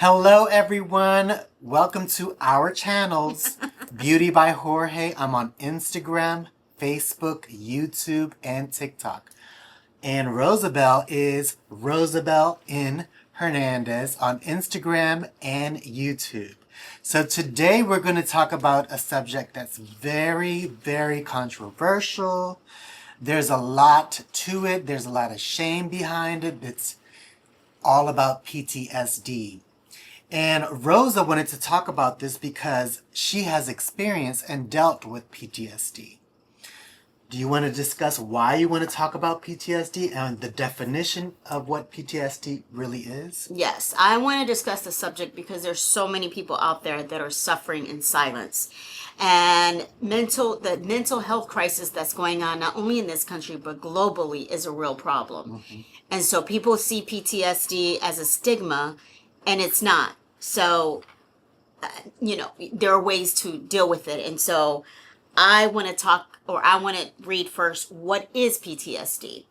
Hello, everyone. Welcome to our channels, Beauty by Jorge. I'm on Instagram, Facebook, YouTube, and TikTok. And Rosabelle is Rosabelle in Hernandez on Instagram and YouTube. So today we're going to talk about a subject that's very, very controversial. There's a lot to it. There's a lot of shame behind it. It's all about PTSD. And Rosa wanted to talk about this because she has experienced and dealt with PTSD. Do you want to discuss why you want to talk about PTSD and the definition of what PTSD really is? Yes, I want to discuss the subject because there's so many people out there that are suffering in silence. And the mental health crisis that's going on not only in this country but globally is a real problem. And so people see PTSD as a stigma, and it's not. So, there are ways to deal with it. And so I want to read first, what is PTSD?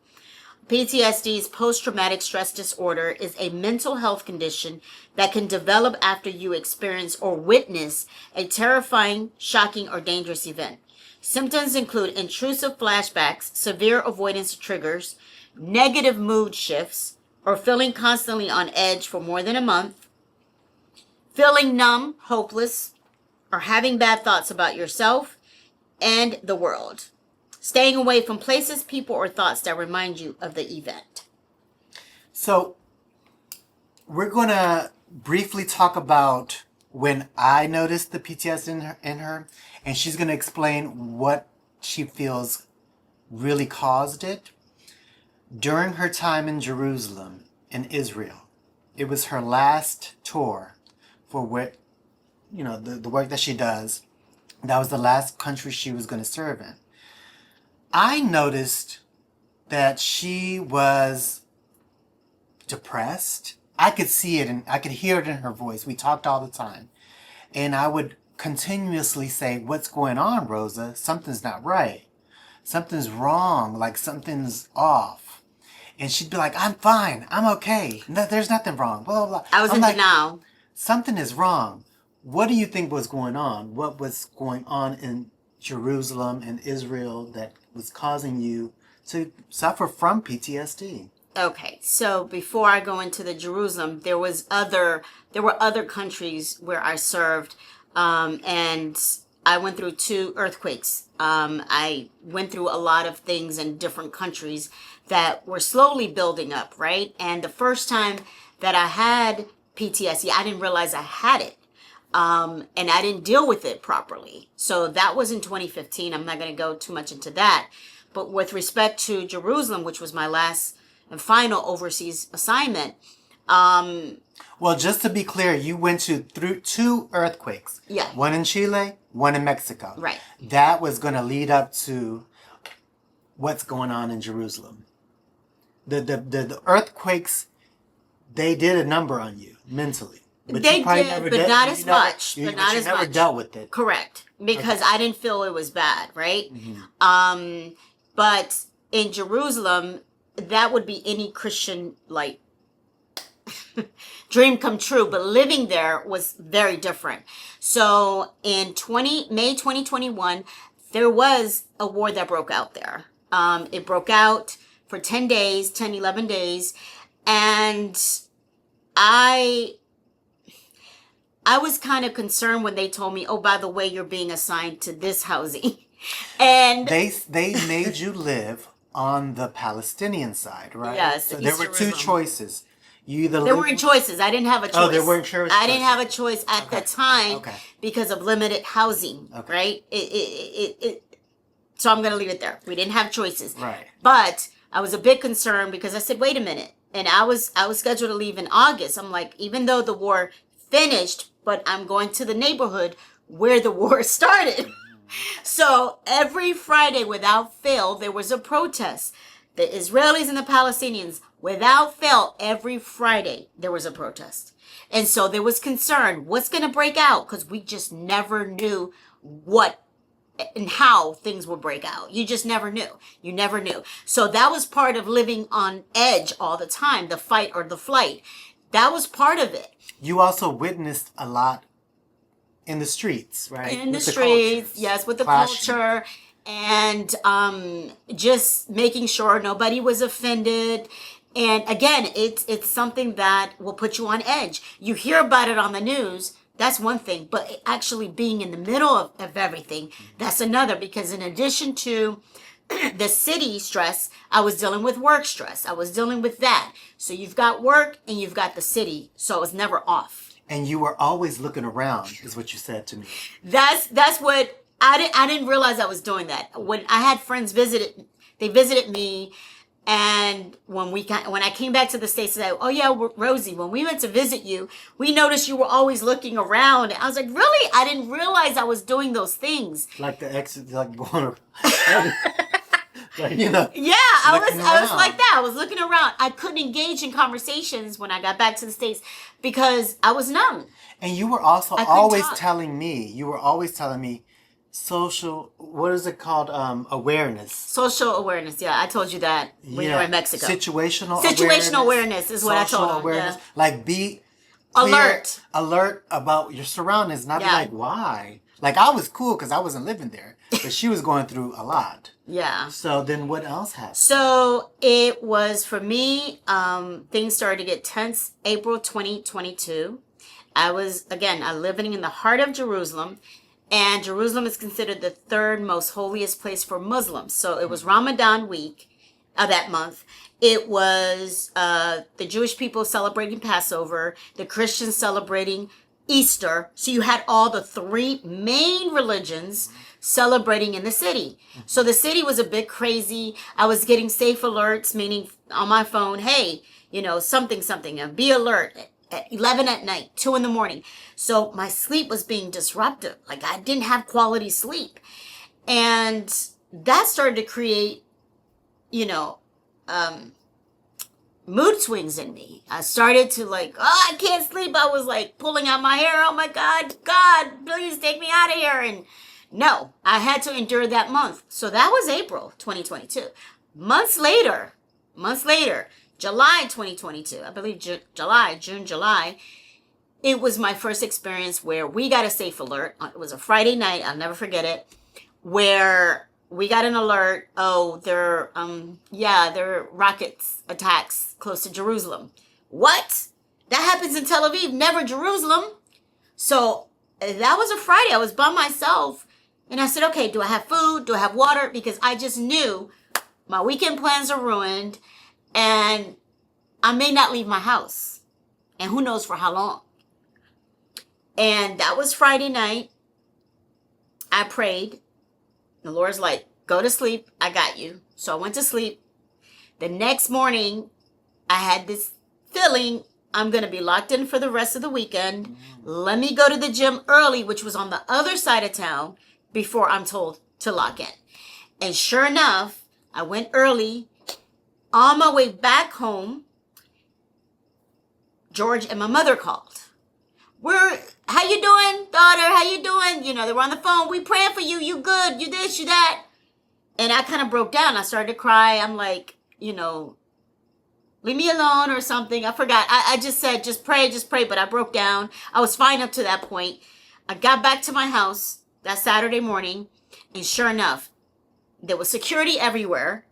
PTSD's post-traumatic stress disorder is a mental health condition that can develop after you experience or witness a terrifying, shocking, or dangerous event. Symptoms include intrusive flashbacks, severe avoidance triggers, negative mood shifts, or feeling constantly on edge for more than a month, feeling numb, hopeless, or having bad thoughts about yourself and the world. Staying away from places, people, or thoughts that remind you of the event. So we're going to briefly talk about when I noticed the PTSD in her, and she's going to explain what she feels really caused it. During her time in Jerusalem, in Israel, it was her last tour for what, the work that she does. That was the last country she was going to serve in. I noticed that she was depressed. I could see it and I could hear it in her voice. We talked all the time. And I would continuously say, "What's going on, Rosa? Something's not right. Something's wrong, like something's off." And she'd be like, "I'm fine. I'm okay. No, there's nothing wrong." Blah, blah, blah. I was in denial. Something is wrong. What do you think was going on? What was going on in Jerusalem and Israel that was causing you to suffer from PTSD? Okay, so before I go into the Jerusalem, there were other countries where I served, and I went through 2 earthquakes. I went through a lot of things in different countries that were slowly building up, right? And the first time that I had PTSD, I didn't realize I had it. And I didn't deal with it properly. So that was in 2015. I'm not going to go too much into that. But with respect to Jerusalem, which was my last and final overseas assignment. Well, just to be clear, you went through 2 earthquakes. Yeah. One in Chile, one in Mexico. Right. That was going to lead up to what's going on in Jerusalem. The earthquakes, they did a number on you mentally. But they did, but not as much. You never dealt with it. Correct. Because I didn't feel it was bad, right? Mm-hmm. But in Jerusalem, that would be any Christian, dream come true. But living there was very different. So in May 2021, there was a war that broke out there. It broke out for 11 days. And I was kind of concerned when they told me, "Oh, by the way, you're being assigned to this housing." And they made you live on the Palestinian side, right? Yes. So there were 2 choices. You either there weren't choices. I didn't have a choice. Oh, there weren't choices. I didn't have a choice at the time because of limited housing, right? So I'm going to leave it there. We didn't have choices. Right. But I was a bit concerned because I said, "Wait a minute." And I was scheduled to leave in August. I'm like, even though the war finished, but I'm going to the neighborhood where the war started. So every Friday, without fail, there was a protest. The Israelis and the Palestinians, without fail, every Friday, there was a protest. And so there was concern. What's going to break out? Because we just never knew what and how things would break out. You just never knew. You never knew. So that was part of living on edge all the time, the fight or the flight. that was part of it. You also witnessed a lot in the streets, right? In the With streets, cultures yes, with the clashing. culture, and just making sure nobody was offended. And again, it's something that will put you on edge. You hear about it on the news, that's one thing, but actually being in the middle of everything, that's another. Because in addition to the city stress, I was dealing with work stress. I was dealing with that. So you've got work and you've got the city. So I was never off. And you were always looking around, is what you said to me. That's what I didn't realize I was doing that. When I had friends they visited me, and when I came back to the States, they said, "Oh yeah, Rosie, when we went to visit you, we noticed you were always looking around." And I was like, "Really? I didn't realize I was doing those things." Like the exit, like going, like, you know. Yeah, I was around. like that. I was looking around. I couldn't engage in conversations when I got back to the States because I was numb. And you were also I couldn't always talk. telling me, social, what is it called? Awareness. Social awareness. Yeah, I told you that when you were in Mexico. Situational awareness is what I social told them. awareness. Yeah. Like be Alert. alert about your surroundings. Not be Yeah. like, why? Like I was cool because I wasn't living there, but she was going through a lot. Yeah. So then what else happened? So it was for me, things started to get tense April 2022. I living in the heart of Jerusalem, and Jerusalem is considered the third most holiest place for Muslims. So it was Ramadan week of that month. It was the Jewish people celebrating Passover, the Christians celebrating Easter. So you had all the three main religions celebrating in the city. So the city was a bit crazy. I was getting safe alerts, meaning on my phone, hey, something, be alert at 11 at night, 2 in the morning. So my sleep was being disrupted. Like I didn't have quality sleep. And that started to create, mood swings in me. I started to I can't sleep. I was like pulling out my hair. Oh my God, please take me out of here. And no, I had to endure that month. So that was April 2022. Months later, July 2022, I believe June, July, it was my first experience where we got a safe alert. It was a Friday night. I'll never forget it, where we got an alert. Oh, there are rockets attacks close to Jerusalem. What? That happens in Tel Aviv, never Jerusalem. So that was a Friday. I was by myself. And I said, okay, do I have food? Do I have water? Because I just knew my weekend plans are ruined and I may not leave my house. And who knows for how long. And that was Friday night. I prayed. The Lord's like, go to sleep. I got you. So I went to sleep. The next morning, I had this feeling I'm going to be locked in for the rest of the weekend. Let me go to the gym early, which was on the other side of town, before I'm told to lock in. And sure enough, I went early. On my way back home, George and my mother called. How you doing, daughter? How you doing? They were on the phone. We praying for you. You good. You this, you that. And I kind of broke down. I started to cry. I'm like, leave me alone or something. I forgot. I just said, just pray. But I broke down. I was fine up to that point. I got back to my house that Saturday morning. And sure enough, there was security everywhere.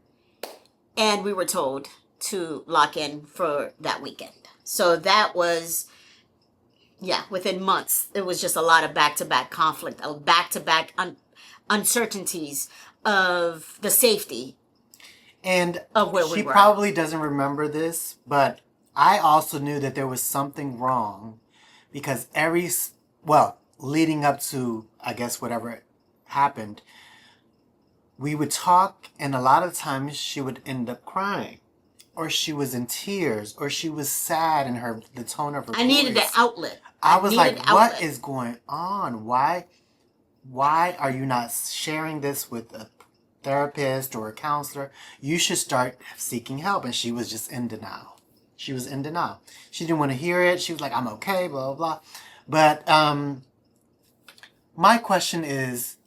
And we were told to lock in for that weekend. So that was, within months. It was just a lot of back-to-back conflict, back-to-back uncertainties of the safety And of where we she were. probably doesn't remember this, but I also knew that there was something wrong because leading up to, I guess, whatever happened, we would talk and a lot of times she would end up crying or she was in tears or she was sad in the tone of her voice. I needed an outlet. I was like, what is going on? Why are you not sharing this with a therapist or a counselor? You should start seeking help. And she was just in denial. She didn't want to hear it. She was like, I'm okay, blah, blah, blah. But my question is,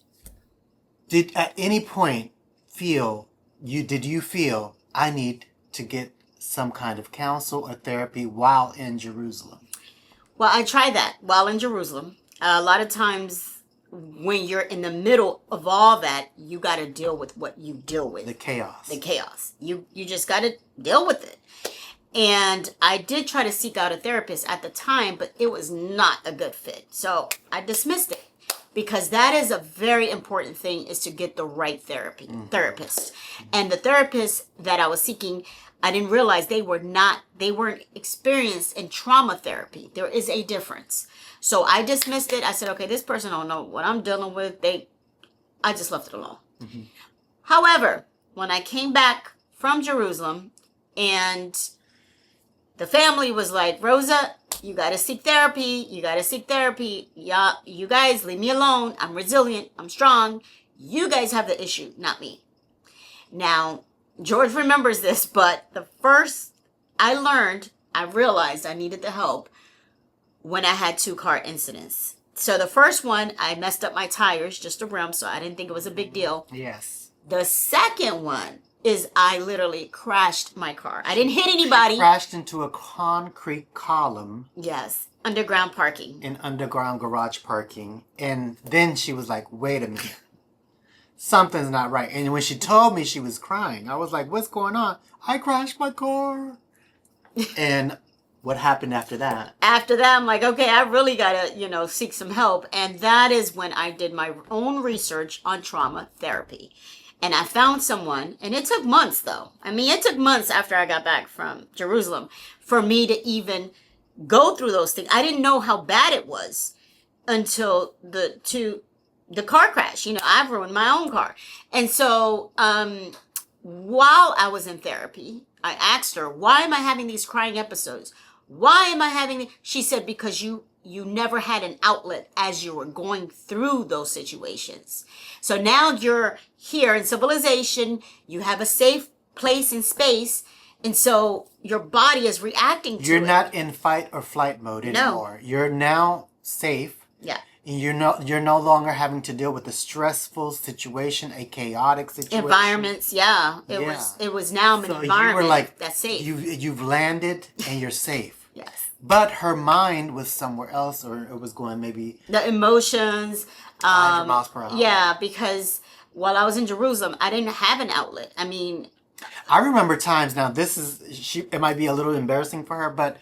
did at any point did you feel I need to get some kind of counsel or therapy while in Jerusalem? Well, I tried that while in Jerusalem. A lot of times when you're in the middle of all that, you got to deal with what you deal with. The chaos. The chaos. You just got to deal with it. And I did try to seek out a therapist at the time, but it was not a good fit. So I dismissed it, because that is a very important thing, is to get the right therapist. And the therapist that I was seeking, I didn't realize they weren't experienced in trauma therapy. There is a difference. So I dismissed it. I said, okay, this person don't know what I'm dealing with. I just left it alone. Mm-hmm. However, when I came back from Jerusalem, and the family was like, Rosa, you got to seek therapy. You got to seek therapy. Yeah, you guys leave me alone. I'm resilient. I'm strong. You guys have the issue, not me. Now, George remembers this, but the first I realized I needed the help when I had 2 car incidents. So the first one, I messed up my tires, just a rim, so I didn't think it was a big deal. Yes. The second one is I literally crashed my car. I didn't hit anybody. She crashed into a concrete column. Yes. Underground parking. In underground garage parking. And then she was like, wait a minute. Something's not right. And when she told me she was crying, I was like, what's going on? I crashed my car. And what happened after that? After that, I'm like, okay, I really got to, seek some help. And that is when I did my own research on trauma therapy. And I found someone, and it took months, though. I mean, it took months after I got back from Jerusalem for me to even go through those things. I didn't know how bad it was until the car crash. I ruined my own car. And so while I was in therapy, I asked her, why am I having these crying episodes? Why am I having... She said, because you never had an outlet as you were going through those situations. So now you're here in civilization, you have a safe place and space, and so your body is reacting to it. You're not in fight or flight mode anymore. No. You're now safe. Yeah. And you're no longer having to deal with a stressful situation, a chaotic situation. Environments, yeah. It was now an environment that's safe. You've landed and you're safe. Yes. But her mind was somewhere else, or it was going maybe... The emotions. 100 miles per hour. Yeah, because while I was in Jerusalem, I didn't have an outlet. I mean... I remember times, now it might be a little embarrassing for her, but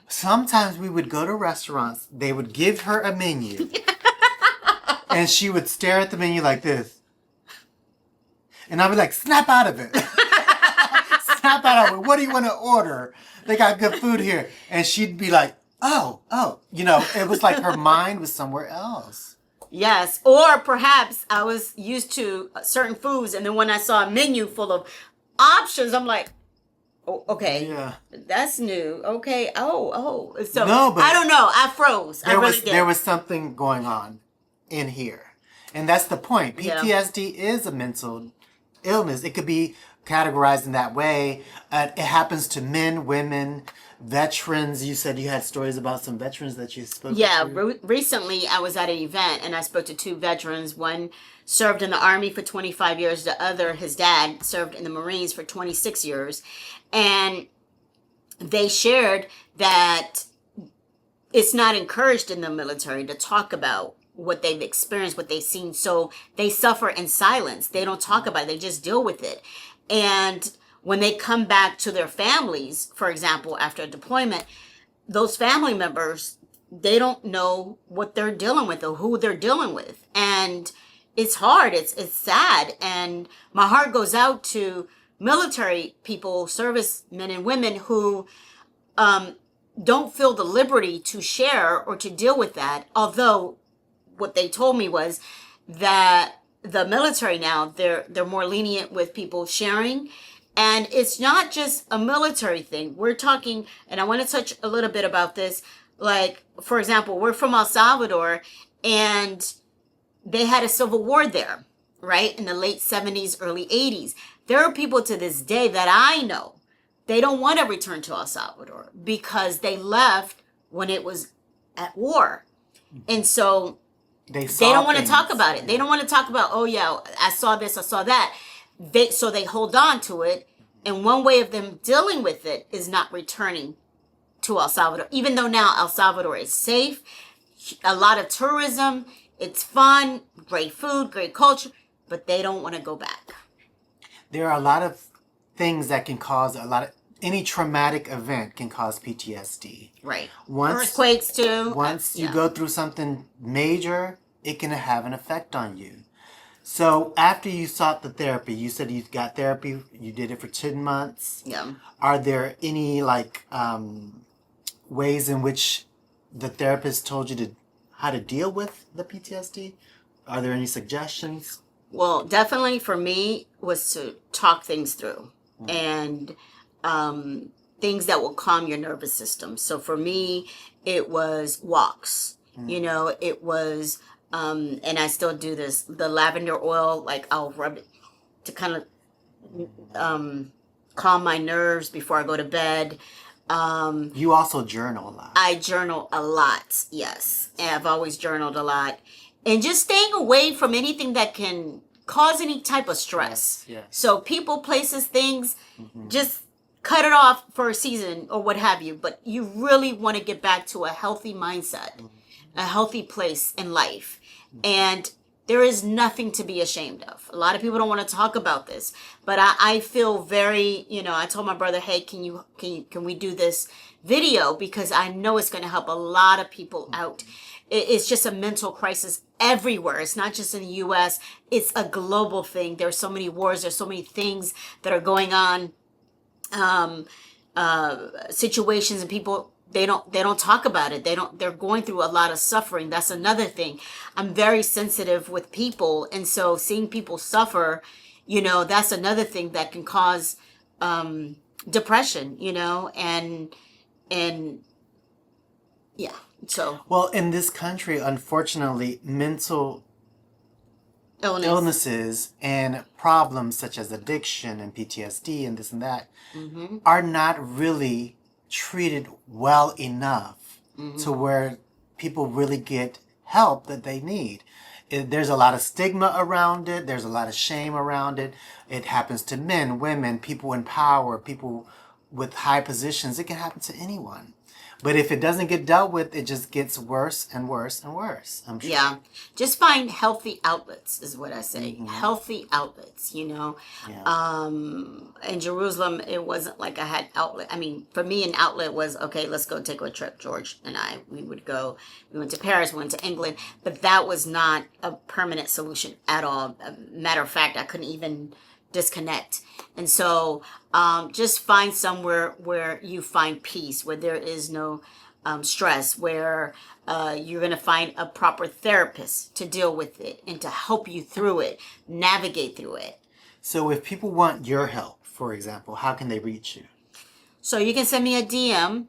sometimes we would go to restaurants, they would give her a menu, and she would stare at the menu like this. And I'd be like, snap out of it. Snap out of it. What do you want to order? They got good food here. And she'd be like, oh. It was like her mind was somewhere else. Yes. Or perhaps I was used to certain foods, and then when I saw a menu full of options, I'm like, oh, okay. Yeah. That's new. Okay. Oh. So no, but I don't know. I froze. There was something going on in here. And that's the point. PTSD is a mental illness. It could be categorized in that way. It happens to men, women, veterans. You said you had stories about some veterans that you spoke to. Yeah, recently I was at an event and I spoke to 2 veterans. One served in the Army for 25 years. The other, his dad, served in the Marines for 26 years. And they shared that it's not encouraged in the military to talk about what they've experienced, what they've seen. So they suffer in silence. They don't talk about it. They just deal with it. And when they come back to their families, for example, after a deployment, those family members, they don't know what they're dealing with or who they're dealing with. And it's hard. It's sad. And my heart goes out to military people, servicemen and women who don't feel the liberty to share or to deal with that. Although what they told me was that the military now, they're more lenient with people sharing. And it's not just a military thing. We're talking, and I want to touch a little bit about this. Like, for example, we're from El Salvador, and they had a civil war there, right? In the late 70s, early 80s. There are people to this day that I know, they don't want to return to El Salvador because they left when it was at war. And so they don't want to talk about it. They don't want to talk about, oh yeah, I saw this, I saw that. They hold on to it And one way of them dealing with it is not returning to El Salvador. Even though now El Salvador is safe, a lot of tourism, it's fun, great food, great culture, but they don't want to go back. There are a lot of things that can cause any traumatic event can cause PTSD. Right. Earthquakes too. Once you go through something major, it can have an effect on you. So after you sought the therapy, you said you got therapy, you did it for 10 months. Yeah. Are there any ways in which the therapist told you how to deal with the PTSD? Are there any suggestions? Well, definitely for me was to talk things through and things that will calm your nervous system. So for me, it was walks. You know, it was, and I still do this, the lavender oil, like I'll rub it to kind of calm my nerves before I go to bed. You also journal a lot. I journal a lot, yes. And I've always journaled a lot. And just staying away from anything that can cause any type of stress. Yes. So people, places, things, just cut it off for a season or what have you. But you really want to get back to a healthy mindset, a healthy place in life. And there is nothing to be ashamed of. A lot of people don't want to talk about this, but I feel very, I told my brother, hey, can we do this video? Because I know it's going to help a lot of people out. It's just a mental crisis everywhere. It's not just in the U.S. It's a global thing. There's so many wars. There's so many things that are going on, situations, and people, they don't talk about it. They're going through a lot of suffering. That's another thing. I'm very sensitive with people. And so seeing people suffer, that's another thing that can cause, depression, and yeah. So, well, in this country, unfortunately, mental illnesses and problems such as addiction and PTSD and this and that are not really treated well enough to where people really get help that they need. There's a lot of stigma around it. There's a lot of shame around it. It happens to men, women, people in power, people with high positions. It can happen to anyone. But if it doesn't get dealt with, it just gets worse and worse and worse, I'm sure. Yeah. Just find healthy outlets is what I say. Healthy outlets, Yeah. In Jerusalem, it wasn't like I had outlet. I mean, for me, an outlet was, okay, let's go take a trip, George and I. We went to Paris, we went to England, but that was not a permanent solution at all. Matter of fact, I couldn't even disconnect. And so just find somewhere where you find peace, where there is no stress, where you're going to find a proper therapist to deal with it and to help you through it, navigate through it. So if people want your help, for example, how can they reach you? So you can send me a DM.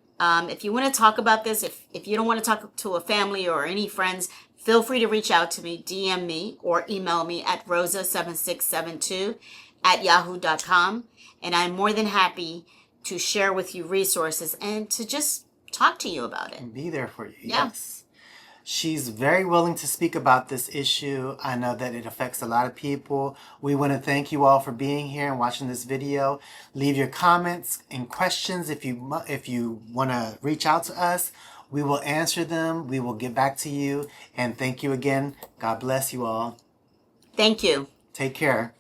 If you want to talk about this, if you don't want to talk to a family or any friends, feel free to reach out to me, DM me, or email me at rosa7672@yahoo.com. And I'm more than happy to share with you resources and to just talk to you about it. And be there for you. Yeah. Yes. She's very willing to speak about this issue. I know that it affects a lot of people. We want to thank you all for being here and watching this video. Leave your comments and questions if you want to reach out to us. We will answer them. We will get back to you. And thank you again. God bless you all. Thank you. Take care.